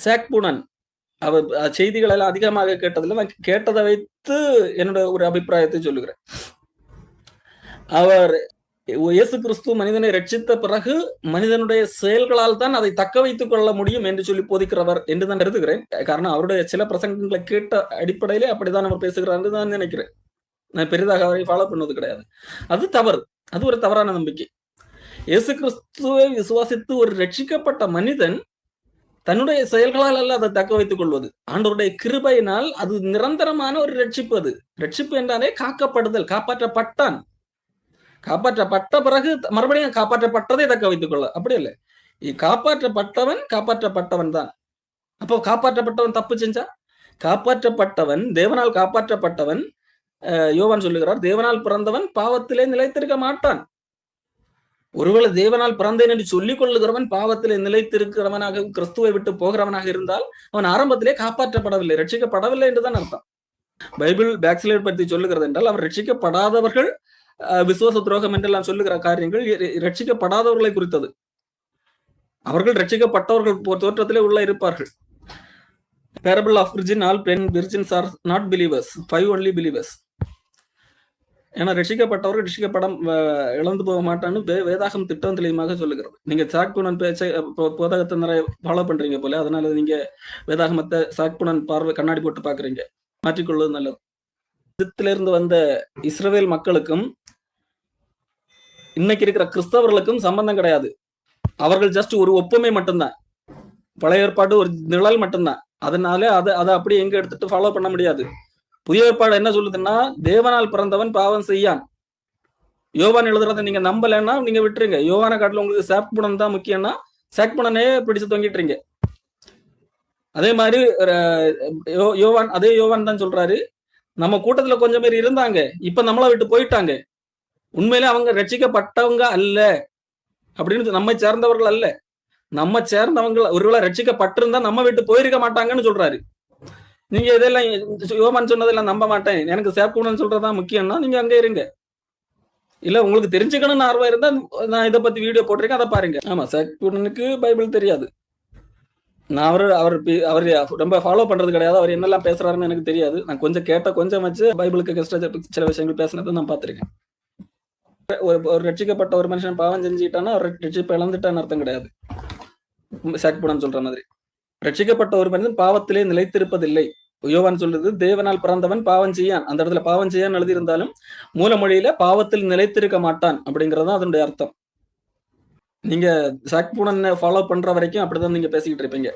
சாக்புனன் அவர் செய்திகள் எல்லாம் அதிகமாக கேட்டதில்லை. நான் கேட்டதை வைத்து என்னோட ஒரு அபிப்பிராயத்தை சொல்லுகிறேன். அவர் இயேசு கிறிஸ்து மனிதனை ரட்சித்த பிறகு மனிதனுடைய செயல்களால் தான் அதை தக்க வைத்துக் கொள்ள முடியும் என்று சொல்லி போதிக்கிறவர் என்று தான் கருதுகிறேன். காரணம் அவருடைய சில பிரசங்கங்களை கேட்ட அடிப்படையிலே அப்படிதான் அவர் பேசுகிறார் என்று நான் நினைக்கிறேன். நான் பெரிதாக அவரை ஃபாலோ பண்ணுவது கிடையாது. அது தவறு. அது ஒரு தவறான நம்பிக்கை. இயேசு கிறிஸ்துவை விசுவாசித்து ஒரு ரட்சிக்கப்பட்ட மனிதன் தன்னுடைய செயல்களால் அல்ல அதை தக்க வைத்துக் கொள்வது. ஆண்டவருடைய கிருபையினால் அது நிரந்தரமான ஒரு ரட்சிப்பு. அது ரட்சிப்பு என்றாலே காக்கப்படுதல். காப்பாற்றப்பட்டான். காப்பாற்றப்பட்ட பிறகு மறுபடியும் காப்பாற்றப்பட்டதை தக்க வைத்துக் கொள்ள அப்படி இல்லை. காப்பாற்றப்பட்டவன் தான். அப்போ காப்பாற்றப்பட்டவன் தப்பு செஞ்சா, காப்பாற்றப்பட்டவன் தேவனால் காப்பாற்றப்பட்டவன், யோவான் சொல்லுகிறார், தேவனால் பிறந்தவன் பாவத்திலே நிலைத்திருக்க மாட்டான். ஒருவேளை தேவனால் பிறந்தேன் என்று சொல்லிக் கொள்ளுகிறவன் பாவத்திலே நிலைத்திருக்கிறவனாக கிறிஸ்துவை விட்டு போகிறவனாக இருந்தால் அவன் ஆரம்பத்திலே காப்பாற்றப்படவில்லை, ரட்சிக்கப்படவில்லை என்றுதான் அர்த்தம். பைபிள் பேக்ஸ்லைட் பற்றி சொல்லுகிறது என்றால் அவர் ரட்சிக்கப்படாதவர்கள் விசுவாச துரோகம் என்றெல்லாம் சொல்லுகிற காரியங்கள் ரட்சிக்கப்படாதவர்களை குறித்தது. அவர்கள் ரட்சிக்கப்பட்டவர்கள் தோற்றத்திலே உள்ள இருப்பார்கள். Parable of virgin, all 10 virgins are not believers, 5 only believers. ஏன்னா ரட்சிக்கப்பட்டவர்கள் ரட்சிக்கப்படம் இழந்து போக மாட்டான்னு வேதாகம் திட்டம் தெளிவாக சொல்லுகிறது. நீங்க சாக்புனன் பேச்சை போதகத்தை நிறைய ஃபாலோ பண்றீங்க போல, அதனால நீங்க வேதாகமத்தை சாக்புனன் பார்வை கண்ணாடி போட்டு பாக்குறீங்க. மாற்றிக்கொள்வது நல்லது. இருந்து வந்த இஸ்ரவேல் மக்களுக்கும் இன்னைக்கு இருக்கிற கிறிஸ்தவர்களுக்கும் சம்பந்தம் கிடையாது. அவர்கள் ஜஸ்ட் ஒரு ஒப்புமை மட்டும்தான். பழைய ஏற்பாடு ஒரு நிழல் மட்டும்தான். அதனால அதை அப்படி எங்க எடுத்துட்டு ஃபாலோ பண்ண முடியாது. புதிய ஏற்பாடு என்ன சொல்லுதுன்னா, தேவனால் பிறந்தவன் பாவம் செய்யான். யோவான் எழுதுறதை நீங்க நம்பலன்னா நீங்க விட்டுருங்க. யோவான காட்டுல உங்களுக்கு சாக்புனன் தான் முக்கியம்னா சாக்புனனே பிடிச்சு தொங்கிட்டுறீங்க. அதே மாதிரி யோவான் தான் சொல்றாரு, நம்ம கூட்டத்துல கொஞ்சம் பேர் இருந்தாங்க, இப்ப நம்மளை விட்டு போயிட்டாங்க. உண்மையிலே அவங்க ரட்சிக்கப்பட்டவங்க அல்ல அப்படின்னு, நம்மை சேர்ந்தவர்கள் அல்ல. நம்ம சேர்ந்தவங்க ஒருவேளை ரட்சிக்கப்பட்டிருந்தா நம்ம விட்டு போயிருக்க மாட்டாங்கன்னு சொல்றாரு. நீங்க இதெல்லாம் யோவான் சொன்னதெல்லாம் நம்ப மாட்டேன், எனக்கு சாக்புனன் சொல்றதா முக்கியம்னா நீங்க அங்க இருங்க. இல்ல உங்களுக்கு தெரிஞ்சுக்கணும்னு ஆர்வம் இருந்தா நான் இதை பத்தி வீடியோ போட்டிருக்கேன், அதை பாருங்க. ஆமா, சாக்புனனுக்கு பைபிள் தெரியாது. நான் அவர் ரொம்ப ஃபாலோ பண்றது கிடையாது. அவர் என்னெல்லாம் பேசுறாருன்னு எனக்கு தெரியாது. நான் கொஞ்சம் வச்சு பைபிளுக்கு சில விஷயங்கள் பேசினதை நான் பார்த்திருக்கேன். ஒரு ரட்சிக்கப்பட்ட ஒரு மனுஷன் பாவம் செஞ்சுட்டான்னா அவர் ரட்சிப்பை இழந்துட்டான்னு அர்த்தம் கிடையாது. சாக்புனன் சொல்ற மாதிரி ரட்சிக்கப்பட்ட ஒரு மனிதன் பாவத்திலே நிலைத்திருப்பதில்லை. யோவான் சொல்றது தேவனால் பிறந்தவன் பாவம் செய்யான். அந்த இடத்துல பாவம் செய்யான்னு எழுதியிருந்தாலும் மூலமொழியில பாவத்தில் நிலைத்திருக்க மாட்டான் அப்படிங்கறதான் அதனுடைய அர்த்தம். நீங்க சாக்புனனை ஃபாலோ பண்ற வரைக்கும் அப்படிதான் நீங்க பேசிக்கிட்டு இருப்பீங்க.